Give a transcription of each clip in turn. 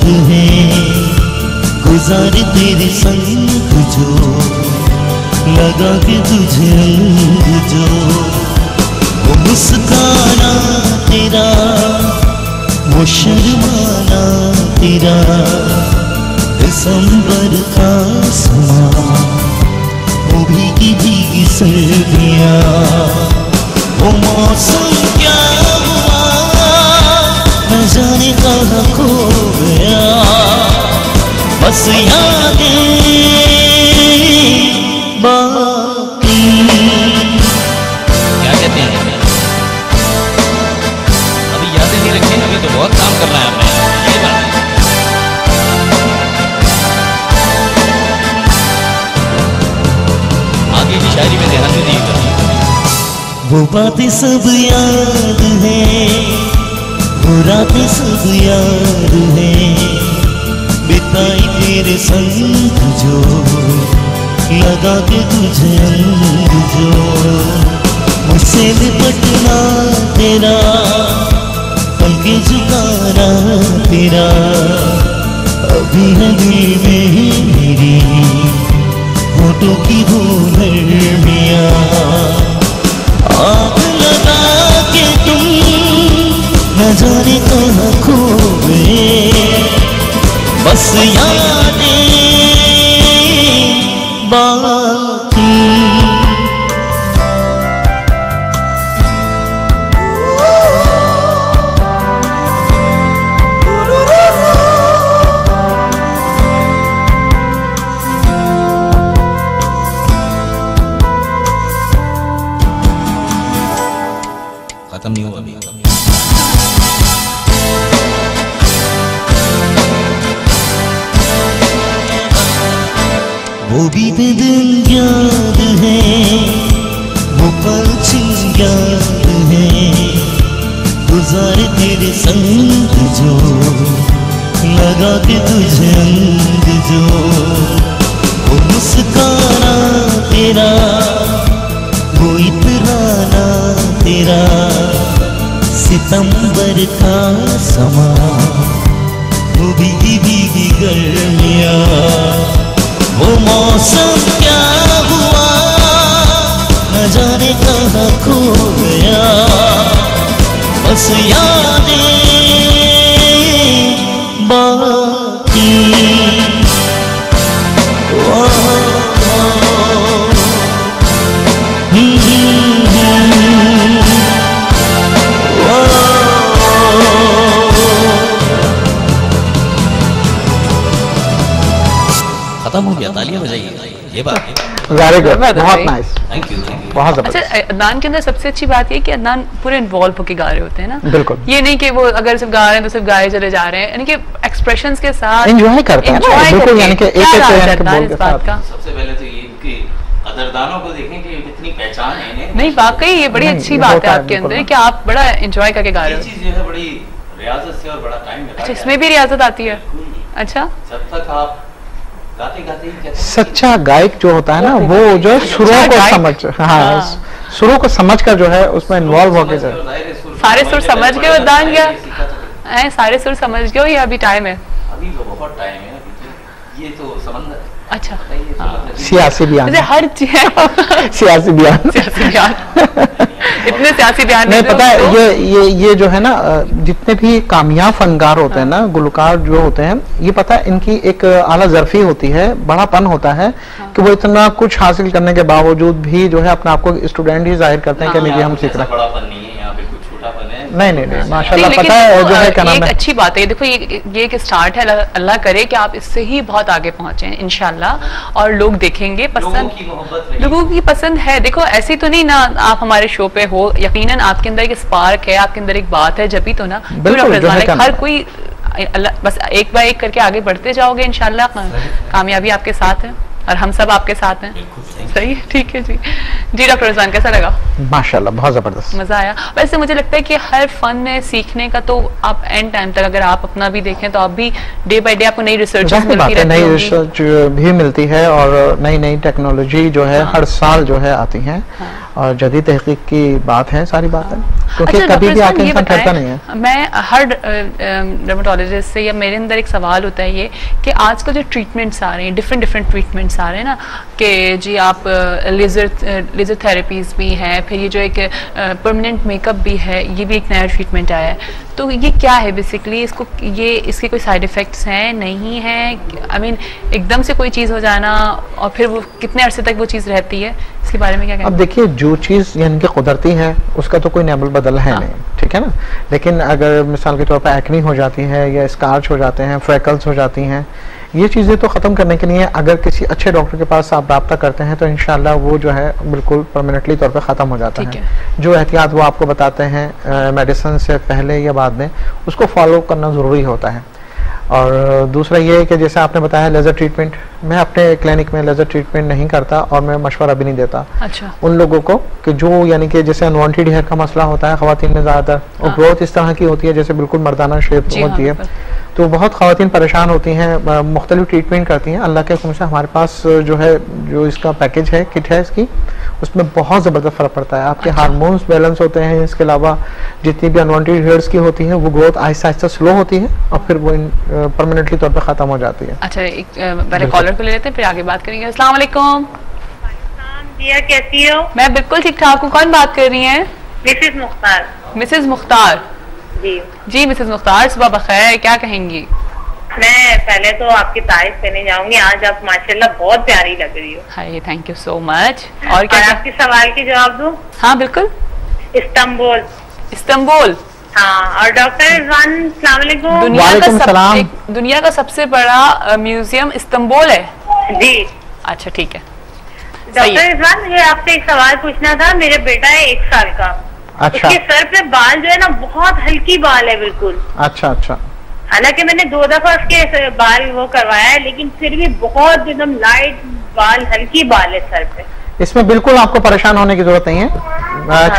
याद है गुजार तेरे संग जो लगा के तुझे अंग जो, वो मुस्काना तेरा, वो शर्माना तेरा, दिसंबर का समा, वो भीगी भीगी सर्दियाँ, वो मौसम क्या हुआ न जाने कहाँ खो गया, बस यादें बाकी। क्या कहते हैं, अभी यादें नहीं रखी, अभी तो बहुत काम करना है हमने, ये बात है। आगे की शायरी में ध्यान दीजिएगा। वो बातें सब याद है, वो रातें सब याद है, बिताई तेरे संग जो लगा के तुझे अंग जो, मुझसे लिपटना तेरा, पलके झुकाना तेरा, अभी है दिल में मेरी होठों की वो नरमियाँ, आग लगा के तुम न जाने कहाँ खो गए, बस यादें बाकी। खत्म नहीं हुआ अभी। वो भी दिन याद है, वो पल छिन याद है, गुजार तेरे संग जो लगा के तुझे अंग जो, वो मुस्काना तेरा, वो इतराना तेरा, सितंबर का समा, वो भीगी भीगी गर्मियाँ, वो मौसम क्या हुआ न जाने कहाँ खो गया, बस यादें बाकी। खत्म हो गया, तालियां बजाइए, ये बात। वेरी गुड, बहुत नाइस, थैंक यू। बहुत जबरदस्त। अच्छा, अदनान के अंदर सबसे अच्छी बात ये कि अदनान पूरे इन्वॉल्व होके गा रहे होते हैं ना। बिल्कुल, ये नहीं कि वो अगर सिर्फ गा रहे हैं तो सिर्फ गाए चले जा रहे हैं, यानी कि एक्सप्रेशंस के साथ एंजॉय करते हैं ना, बिल्कुल, यानी कि एक बोल के साथ। सबसे पहले तो ये कि अदरदानों को देखें कि कितनी पहचान है इन्हें। नहीं, वाकई ये बड़ी अच्छी बात है आपके अंदर कि आप बड़ा एंजॉय करके गा रहे हो। ये चीज जो है बड़ी रियाजत से और बड़ा टाइम लगा। अच्छा, इसमें भी रियाजत आती है? अच्छा, जब तक आप गाते गाते ही कहते हैं सच्चा गायक जो होता है ना, वो जो है सुरों को समझ, हाँ, सुरों को समझ कर जो है उसमें इन्वॉल्व होके जाए। सारे सुर समझ गए अदनान क्या? सारे सुर समझ गए हो या अभी टाइम है? अभी तो बहुत टाइम है, अभी तो ये तो समंदर। अच्छा, सियासी बयान, हर चीज सियासी बयान, सियासी बयान इतने सियासी बयान नहीं पता है। ये जो है ना, जितने भी कामयाब फनकार होते हैं ना, गुलकार जो होते हैं, ये पता है इनकी एक आला ज़र्फी होती है, बड़ापन होता है कि वो इतना कुछ हासिल करने के बावजूद भी जो है अपने आप को स्टूडेंट ही जाहिर करते हैं कि नहीं हम सीख रहे हैं। बड़ापन नहीं है यहाँ पे, कुछ छोटापन है। नहीं, माशाल्लाह, पता है जो है क्या नाम है, अच्छी बात है। देखो ये एक स्टार्ट है, अल्लाह करे कि आप इससे ही बहुत आगे पहुंचे इंशाल्लाह, और लोग देखेंगे, पसंद, लोगों की पसंद है। देखो ऐसी तो नहीं ना आप हमारे शो पे हो, यकीनन आपके अंदर एक स्पार्क है, आपके अंदर एक बात है, जब भी तो ना हर कोई बस एक बार एक करके आगे बढ़ते जाओगे, इंशाल्लाह कामयाबी आपके साथ है और हम सब आपके साथ हैं। सही, ठीक है जी। जी डॉक्टर रिजवान, कैसा लगा? माशाल्लाह, बहुत जबरदस्त, मजा आया। वैसे मुझे लगता है कि हर फन में सीखने का तो आप एंड टाइम तक अगर आप अपना भी देखें तो आप भी डे बाय डे आपको नई रिसर्च मिलती रहती है, नई रिसर्च भी मिलती है और नई नई टेक्नोलॉजी जो है हर साल जो है आती है। और जदीद तहकीक की बात है, सारी बात है, क्योंकि अच्छा, कभी भी डॉक्टर आके साहब, ये इंसान ठहरता बताएं, नहीं है। मैं हर डर्मेटोलॉजिस्ट से या मेरे अंदर एक सवाल होता है ये कि आजकल जो ट्रीटमेंट्स आ रहे हैं, डिफरेंट ट्रीटमेंट्स आ रहे हैं ना, कि जी आप लेज़र थेरेपीज भी हैं, फिर ये जो एक परमानेंट मेकअप भी है, ये भी एक नया ट्रीटमेंट आया है, तो ये क्या है बेसिकली? इसके कोई साइड इफ़ेक्ट्स हैं, नहीं हैं? आई मीन एकदम से कोई चीज़ हो जाना और फिर वो कितने अरसे तक वो चीज़ रहती है, इसके बारे में क्या कहना? अब देखिए, जो चीज़ यानी कि कुदरती है उसका तो कोई नेबल बदल है नहीं, ठीक है ना। लेकिन अगर मिसाल के तौर पर एक्नी हो जाती है या स्कार्च हो जाते हैं, फ्रैकल्स हो जाती हैं, ये चीज़ें तो ख़त्म करने के लिए अगर किसी अच्छे डॉक्टर के पास आप रब्ता करते हैं तो इंशाल्लाह वो जो है बिल्कुल परमानेंटली तौर पे ख़त्म हो जाता है। जो एहतियात वो आपको बताते हैं मेडिसिन से पहले या बाद में, उसको फॉलो करना ज़रूरी होता है। और दूसरा ये है कि जैसे आपने बताया लेज़र ट्रीटमेंट, मैं अपने क्लिनिक में लेज़र ट्रीटमेंट नहीं करता और मैं मशवरा भी नहीं देता उन लोगों को कि जो यानी कि जैसे अनवांटेड हेयर का मसला होता है ख़वातीन में ज़्यादातर, और ग्रोथ इस तरह की होती है जैसे बिल्कुल मर्दाना शेप होती है, तो बहुत ख़वातीन परेशान होती हैं, मुख्तलिफ ट्रीटमेंट करती हैं। अल्लाह के हुक्म से हमारे पास जो है, जो इसका पैकेज है, किट है इसकी, उसमें बहुत ज़बरदस्त फ़र्क पड़ता है। आपके हार्मोन्स बैलेंस होते हैं, इसके अलावा जितनी भी अनवांटेड हेयर्स की होती है वो ग्रोथ आहिस्ता आहिस्ता स्लो होती है और फिर वो परमानेंटली तौर पर ख़त्म हो जाती है। अच्छा, एक पहले कॉलर को ले लेते हैं, फिर आगे बात करेंगे। अस्सलाम वालेकुम। जिया, कैसी हो? मैं बिल्कुल ठीक ठाक हूँ। कौन बात कर रही हैं? मिसेस मुख्तार। मिसेस मुख्तार जी मिसेस मुख्तार, सुबह बखैर, क्या कहेंगी? मैं पहले तो आपकी तारीफ करने जाऊंगी, आज आप माशाल्लाह बहुत प्यारी लग रही हो। हाय, थैंक यू सो मच। और क्या आपके सवाल के जवाब दूं? हाँ बिल्कुल। इस्तांबुल। हाँ, और डॉक्टर रिजवान, अस्सलाम वालेकुम। दुनिया का सबसे बड़ा म्यूजियम इस्तांबुल है जी। अच्छा, ठीक है। डॉक्टर रिजवान, मुझे आपसे एक सवाल पूछना था। मेरे बेटा है 1 साल का। अच्छा। उसके सर पे बाल जो है ना, बहुत हल्की बाल है बिल्कुल। अच्छा अच्छा। हालांकि मैंने 2 दफा उसके बाल वो करवाया है, लेकिन फिर भी बहुत एकदम लाइट बाल, हल्की बाल है सर पे। इसमें बिल्कुल आपको परेशान होने की जरूरत नहीं है।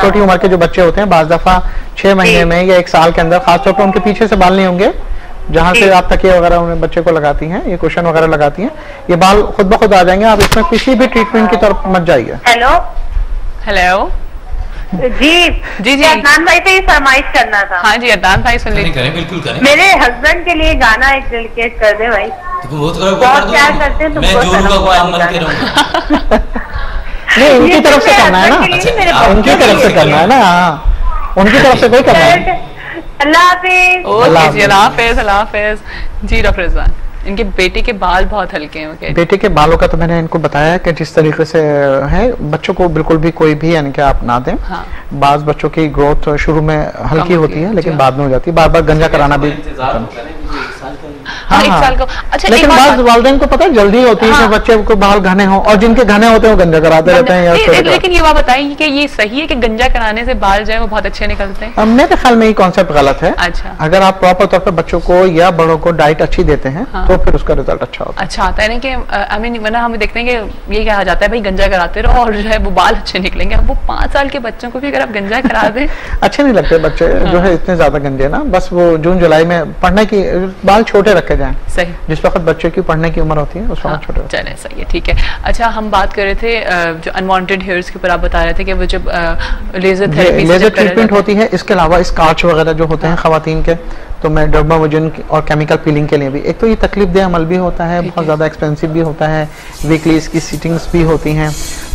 छोटी उम्र के जो बच्चे होते हैं, बाज़ दफा 6 महीने में या 1 साल के अंदर, खासतौर पर उनके पीछे से बाल नहीं होंगे, जहाँ से आप तकिया वगैरह उन्हें बच्चे को लगाती हैं, ये कुशन वगैरह लगाती हैं, ये बाल खुद ब खुद आ जाएंगे। आप इसमें किसी भी ट्रीटमेंट की तरफ मत जाइए। हेलो जी अदनान भाई से ही फरमाइश करना था। हाँ जी, अदनान भाई सुन लीजिए। बिल्कुल करें। मेरे हस्बैंड के लिए गाना एक डेडिकेट कर दे भाई। बहुत प्यार करते हैं नहीं, उनकी तरफ से करना है ना, उनकी तरफ से करना है ना, उनकी तरफ से कोई करना है। अल्लाह हाफिज। ओके जी, अल्लाह हाफिज, अल्लाह हाफिज। जी डॉक्टर रिजवान, इनके बेटे के बाल बहुत हल्के हैं। बेटे के बालों का तो मैंने इनको बताया कि जिस तरीके से है, बच्चों को बिल्कुल भी कोई भी यानी कि आप ना दें। हाँ। बाज बच्चों की ग्रोथ शुरू में हल्की होती है, लेकिन बाद में हो जाती है। बार बार गंजा कराना भी। हाँ, 1 साल का। अच्छा, लेकिन बाज वालिदैन को पता है जल्दी होती है कि बच्चे को बाल घने हों, और जिनके घने होते हैं वो गंजा कराते रहते हैं। लेकिन ये बात बताइए कि ये सही है कि गंजा कराने से बाल जो है वो बहुत अच्छे निकलते हैं? मेरे ख्याल में ये कॉन्सेप्ट गलत है। अच्छा। अगर आप प्रॉपर तौर पर बच्चों को या बड़ों को डाइट अच्छी देते हैं तो फिर उसका रिजल्ट अच्छा होता है। अच्छा आता है ना, कि आई मीन वरना हम देखते हैं कि ये कहा जाता है भाई गंजा कराते रहो और जो है वो बाल अच्छे निकलेंगे। अब वो 5 साल के बच्चों को भी अगर आप गंजा करा दें अच्छे नहीं लगते बच्चे जो है इतने ज्यादा गंजे ना। बस वो जून जुलाई में पढ़ने की, बाल छोटे रखे जाएं। सही, जिस वक्त बच्चे की पढ़ने की उम्र होती है उस वक्त छोटे। चले, सही है, ठीक है। अच्छा, हम बात कर रहे थे जो अनवांटेड हेयर्स के ऊपर, आप बता रहे थे कि वो जब लेजर ट्रीटमेंट होती है, इसके अलावा स्कार्च वगैरह जो होते हैं खवातीन के, तो मैं डर्माविजन और केमिकल पीलिंग के लिए भी, एक तो ये तकलीफ दे अमल भी होता है, बहुत ज़्यादा एक्सपेंसिव भी होता है, वीकली इसकी सीटिंग्स भी होती हैं।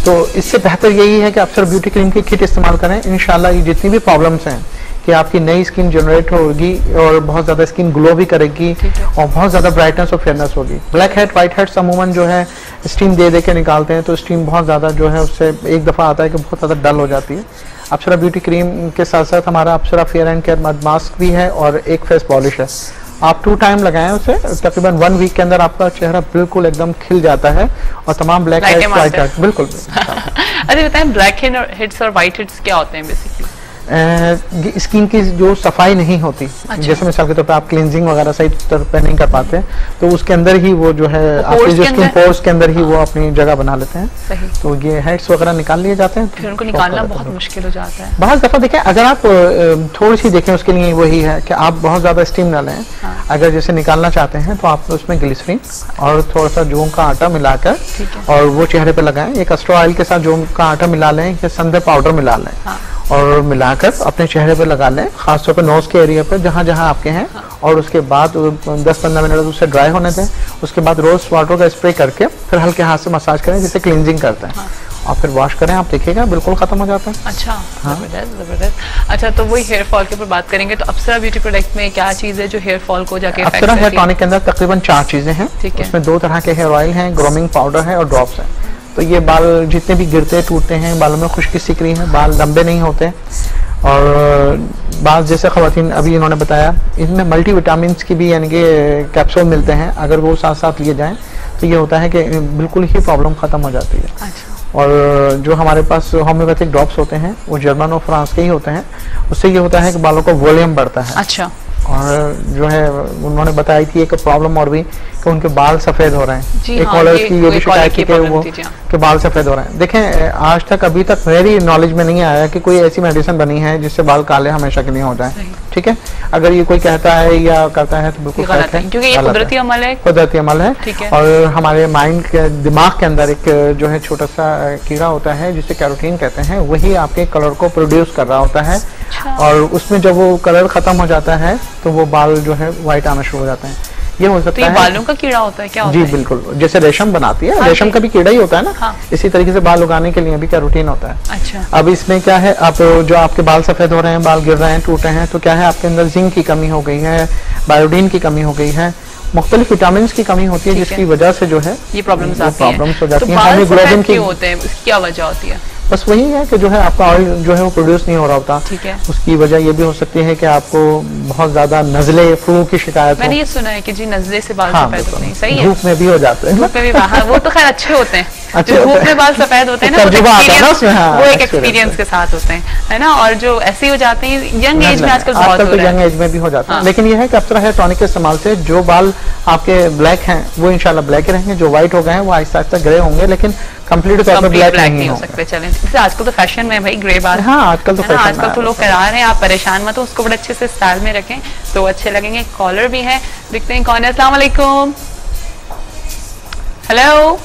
तो इससे बेहतर यही है कि अक्सर ब्यूटी क्रीम की किट इस्तेमाल करें। इंशाल्लाह ये जितनी भी प्रॉब्लम्स हैं कि आपकी नई स्किन जनरेट होगी और बहुत ज़्यादा स्किन ग्लो भी करेगी और बहुत ज़्यादा ब्राइटनेस और फेयरनेस होगी। ब्लैक हेड वाइट हेड्स अमूमन जो है स्टीम दे के निकालते हैं, तो स्टीम बहुत ज़्यादा जो है उससे एक दफ़ा आता है कि बहुत ज़्यादा डल हो जाती है। अप्सरा ब्यूटी क्रीम के साथ साथ हमारा Apsara fair and care mud mask भी है और एक फेस पॉलिश है। आप 2 टाइम लगाएं उसे, तकरीबन 1 वीक के अंदर आपका चेहरा बिल्कुल एकदम खिल जाता है और तमाम ब्लैक हेड्स वाइट हेड्स बिल्कुल। अच्छा बताएं, ब्लैक हेड्स और व्हाइट हेड्स क्या होते हैं बेसिकली? स्किन की जो सफाई नहीं होती, जैसे मिसाल के तौर पर आप क्लींजिंग वगैरह सही तरह पे नहीं कर पाते, तो उसके अंदर ही वो जो है आपके जो स्किन पोर्स के अंदर ही वो अपनी जगह बना लेते हैं। तो ये हेड्स वगैरह निकाल लिए जाते हैं, फिर उनको निकालना बहुत मुश्किल हो जाता है। बहुत दफा देखें, अगर आप थोड़ी सी देखें, उसके लिए वही है कि आप बहुत ज्यादा स्टीम ना लें। अगर जैसे निकालना चाहते हैं तो आप उसमें ग्लिसरीन और थोड़ा सा जूम का आटा मिलाकर और वो चेहरे पे लगाएं। एक कस्टर्ड ऑयल के साथ जूम का आटा मिला लें या संदे पाउडर मिला लें और मिलाकर अपने चेहरे पे लगा लें, खासतौर पे नोज के एरिया पे जहाँ जहाँ आपके हैं। और उसके बाद 10-15 मिनट उसे ड्राई होने दें। उसके बाद रोज वाटर का स्प्रे करके फिर हल्के हाथ से मसाज करें, जिससे क्लींजिंग करते हैं। और फिर वॉश करें, आप देखिएगा बिल्कुल खत्म हो जाता है। अच्छा, जबरदस्त। अच्छा, तो वही हेयर फॉल के ऊपर बात करेंगे, तो अप्सरा ब्यूटी प्रोडक्ट में क्या चीज है जो हेयर फॉल को जाके इफेक्ट अप्सरा करती हेयर है? टॉनिक के अंदर तकरीबन 4 चीजें हैं। उसमें 2 तरह के हेयर ऑयल हैं, ग्रूमिंग पाउडर है और ड्रॉप्स है। तो ये बाल जितने भी गिरते टूटते हैं, बालों में खुश्की सिक रही है, बाल लंबे नहीं होते, और बाल जैसे खवातीन अभी इन्होंने बताया, इनमें मल्टी विटामिन की भी यानी कि कैप्सूल मिलते हैं। अगर वो साथ साथ लिए जाएं तो ये होता है कि बिल्कुल ही प्रॉब्लम खत्म हो जाती है। अच्छा। और जो हमारे पास होम्योपैथिक ड्रॉप्स होते हैं वो जर्मन और फ्रांस के ही होते हैं। उससे ये होता है कि बालों का वॉल्यूम बढ़ता है। अच्छा। और जो है उन्होंने बताई थी एक प्रॉब्लम और भी कि उनके बाल सफेद हो रहे हैं। जी एक हाँ, कॉलर की ये भी शिकायत थी कि वो थी, कि बाल सफेद हो रहे हैं। देखें, आज तक अभी तक मेरी नॉलेज में नहीं आया कि कोई ऐसी मेडिसिन बनी है जिससे बाल काले हमेशा के लिए हो जाए। ठीक है, अगर ये कोई कहता है या करता है तो बिल्कुल गलत है, क्योंकि ये कुदरती अमल है। कुदरती अमल है। और हमारे माइंड के दिमाग के अंदर एक जो है छोटा सा कीड़ा होता है जिसे कैरोटीन कहते हैं, वही आपके कलर को प्रोड्यूस कर रहा होता है। और उसमें जब वो कलर खत्म हो जाता है तो वो बाल जो है व्हाइट आना शुरू हो जाते हैं। ये हो सकता है बालों का कीड़ा होता है क्या? जी बिल्कुल, जैसे रेशम बनाती है, रेशम का भी कीड़ा ही होता है ना। इसी तरीके से बाल उगाने के लिए भी कैरोटीन होता है। अच्छा। अब इसमें क्या है, आप जो आपके बाल सफेद हो रहे हैं, बाल गिर रहे हैं, टूट रहे हैं, तो क्या है आपके अंदर जिंक की कमी हो गई है, बायोडीन की कमी हो गई है, मुख्तलिफ विटामिन की कमी होती है, जिसकी वजह से जो है ये प्रॉब्लम्स हो जाती है। हीमोग्लोबिन की होते हैं, इसकी क्या वजह होती है? बस वही है कि जो है आपका ऑयल जो है वो प्रोड्यूस नहीं हो रहा होता। ठीक है। उसकी वजह ये भी हो सकती है कि आपको बहुत ज्यादा नजले फ्लू की शिकायत। मैंने ये सुना है कि जी नजले से बाल सफेद होते हैं। सही है। धूप में भी हो जाते हैं। धूप में भी वो तो खैर अच्छे होते हैं। अच्छे धूप में बाल सफेद होते हैं ना, वो एक एक्सपीरियंस के साथ होते हैं, है ना। और जो ऐसे हो जाते हैं यंग एज में आजकल बहुत हो रहा है। यंग एज में भी हो जाता है। लेकिन ये है कि अप्सरा हेयर टॉनिक के इस्तेमाल से जो बाल आपके ब्लैक हैं वो इंशाल्लाह ब्लैक ही रहेंगे, जो व्हाइट हो गए हैं वो आहिस्ता आहिस्ता ग्रे होंगे, लेकिन कंप्लीट तौर पर ब्लैक नहीं हो सकते। चलें, आजकल तो फैशन में भाई ग्रे बाल। हाँ, आजकल तो फैशन, आजकल तो लोग करा रहे हैं। आप परेशान मत हो, उसको बड़े अच्छे से स्टाइल में रखें तो अच्छे लगेंगे। कॉलर भी है, देखते हैं कौन है। अस्सलाम वालेकुम। हेलो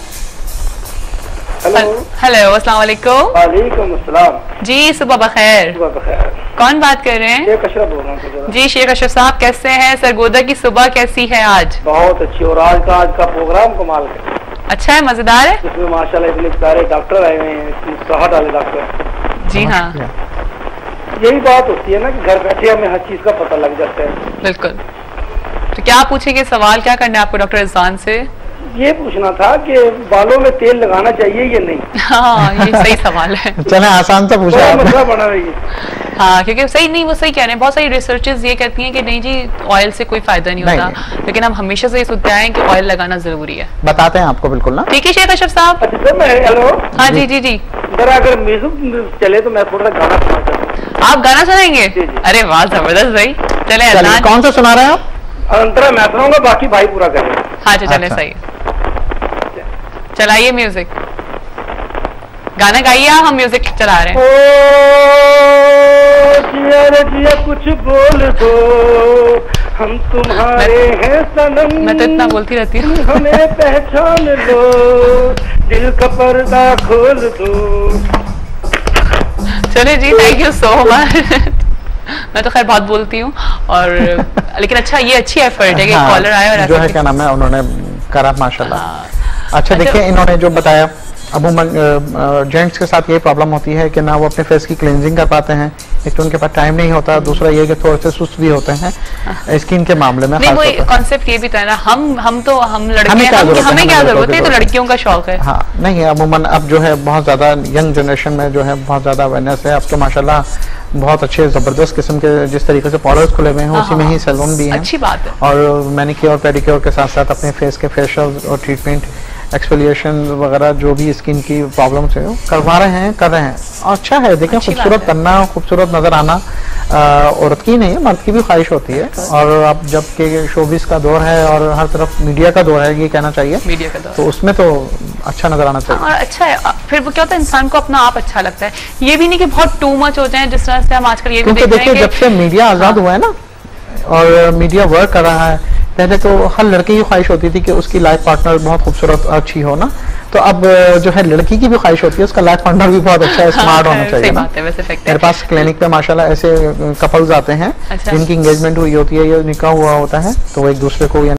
हेलो, अस्सलाम वालेकुम। वालेकुम अस्सलाम। जी, सुबह बखैर। सुबह बखैर। कौन बात कर रहे हैं? शेख अशरफ बोल रहा हूं। जी शेख अशरफ साहब, कैसे हैं? सरगोदा की सुबह कैसी है आज? बहुत अच्छी। और आज का प्रोग्राम कमाल का, अच्छा है, मजेदार है। इसमें माशाल्लाह इतने सारे डॉक्टर आए हुए हैं, मुस्कुराहट वाले डॉक्टर। जी हाँ, यही बात होती है ना कि घर बैठे हमें हर चीज का पता लग जाता है। बिल्कुल। तो क्या पूछेंगे, सवाल क्या करना है आपको डॉक्टर इरफान से? ये पूछना था कि बालों में तेल लगाना चाहिए या नहीं? हाँ, ये सही सवाल है। चले आसान सा पूछा आपने। मसला बना रही है। हाँ, क्योंकि सही नहीं, वो सही कह रहे हैं। बहुत सारी रिसर्चेस ये कहती हैं कि नहीं जी, ऑयल से कोई फायदा नहीं होता, लेकिन हम हमेशा से ये सोचते आए कि ऑयल लगाना जरूरी है। बताते हैं आपको बिल्कुल ना। ठीक है शेख अशरफ साहब। हेलो। हाँ जी जी जी। जरा अगर म्यूजिक चले तो मैं थोड़ा गाना सुना। आप गाना सुनाएंगे? अरे वाह, जबरदस्त भाई। चले, कौन सा सुना रहे हैं आप? अंतरा मैं सुनाऊंगा, बाकी भाई पूरा करेंगे। हाँ जी, चले, सही। चलाइए म्यूजिक, गाना गाइए, हम म्यूजिक चला रहे हैं। ओ जिया रे जिया कुछ बोल दो, हम तुम्हारे हैं सनम। मैं तो इतना बोलती रहती हूँ। हमें पहचान लो, दिल का पर्दा खोल दो। चले जी, थैंक यू सो मच। मैं तो खैर बहुत बोलती हूँ, और लेकिन अच्छा, ये अच्छी एफर्ट है कि कॉलर आया और जो है क्या नाम है उन्होंने करा, माशाल्लाह। अच्छा, देखिए इन्होंने जो बताया, अमूमन जेंट्स के साथ ये प्रॉब्लम होती है कि ना वो अपने फेस की क्लींजिंग कर पाते हैं, एक तो उनके पास टाइम नहीं होता, दूसरा ये कि थोड़े से सुस्त भी होते हैं स्किन के मामले में। नहीं, वो कॉन्सेप्ट ये भी था ना, हम लड़के हमें क्या जरूरत है, तो लड़कियों का शौक है। हाँ, नहीं, अमूमन अब जो है बहुत ज्यादा यंग जनरेशन में जो है बहुत ज्यादा अवेयरनेस है। अब तो माशाल्लाह बहुत अच्छे जबरदस्त किस्म के जिस तरीके से पार्लर्स खुले हुए हैं, उसी में ही सैलून भी हैं। अच्छी बात है। और मैनिक्योर पेडिक्योर के साथ साथ अपने फेस के फेशियल और ट्रीटमेंट एक्सफोलिएशन वगैरह जो भी स्किन की प्रॉब्लम्स है वो करवा रहे हैं, कर रहे हैं। अच्छा है, देखें खूबसूरत करना, खूबसूरत नजर आना औरत की नहीं है, मर्द की भी ख्वाहिश होती है। और अब जब के शोबिस का दौर है और हर तरफ मीडिया का दौर है, ये कहना चाहिए, मीडिया का दौर, तो उसमें तो अच्छा नजर आना चाहिए। और अच्छा है, फिर वो क्या होता है, इंसान को अपना आप अच्छा लगता है। ये भी नहीं कि बहुत टू मच हो जाए, जिस तरह से हम आजकल ये भी देख रहे हैं। देखिए जब से मीडिया आजाद हुआ है ना और मीडिया वर्क कर रहा है, पहले तो हर लड़के की ख्वाहिश होती थी कि उसकी लाइफ पार्टनर बहुत खूबसूरत अच्छी हो ना, तो अब जो है लड़की की भी ख्वाहिश होती है उसका लाइफ पार्टनर भी बहुत अच्छा स्मार्ट होना चाहिए ना। मेरे पास क्लिनिक पे माशाल्लाह ऐसे कपल्स आते हैं जिनकी एंगेजमेंट हुई होती है या निकाह हुआ होता है, तो वो एक दूसरे को